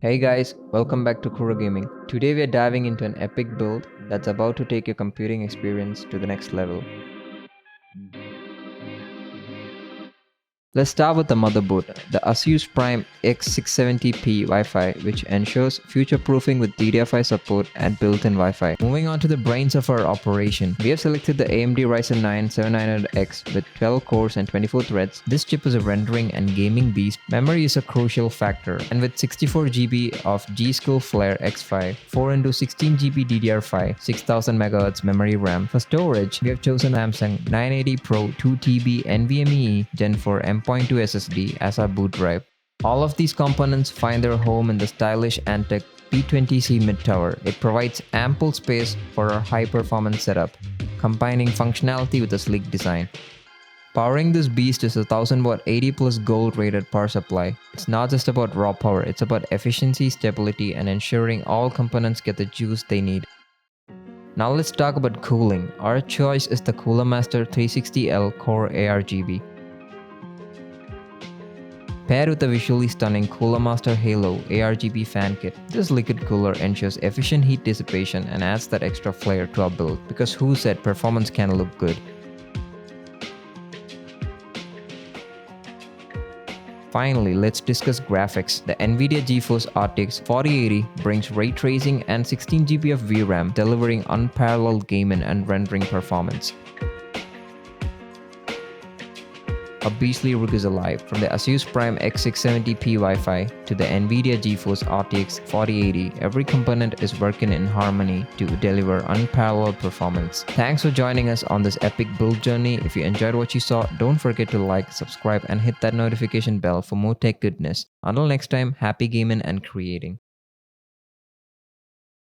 Hey guys, welcome back to Kuro Gaming. Today we are diving into an epic build that's about to take your computing experience to the next level. Let's start with the motherboard, the Asus Prime X670p Wi-Fi, which ensures future-proofing with DDR5 support and built-in Wi-Fi. Moving on to the brains of our operation, we have selected the AMD Ryzen 9 7900X with 12 cores and 24 threads. This chip is a rendering and gaming beast. Memory is a crucial factor, and with 64GB of G.SKILL Flare X5, 4x16GB DDR5, 6000 MHz memory RAM. For storage, we have chosen Samsung 980 Pro 2TB NVMe Gen 4 M.2 SSD as our boot drive. All of these components find their home in the stylish Antec P20C mid-tower. It provides ample space for our high-performance setup, combining functionality with a sleek design. Powering this beast is a 1000-watt 80+ gold rated power supply. It's not just about raw power, it's about efficiency, stability, and ensuring all components get the juice they need. Now let's talk about cooling. Our choice is the Cooler Master 360L Core ARGB. Paired with the visually stunning Cooler Master Halo ARGB fan kit, this liquid cooler ensures efficient heat dissipation and adds that extra flair to our build, because who said performance can look good? Finally, let's discuss graphics. The Nvidia GeForce RTX 4080 brings ray tracing and 16GB of VRAM, delivering unparalleled gaming and rendering performance. A beastly rig is alive. From the Asus Prime X670p Wi-Fi to the Nvidia GeForce RTX 4080, every component is working in harmony to deliver unparalleled performance. Thanks for joining us on this epic build journey. If you enjoyed what you saw, don't forget to like, subscribe, and hit that notification bell for more tech goodness. Until next time, happy gaming and creating.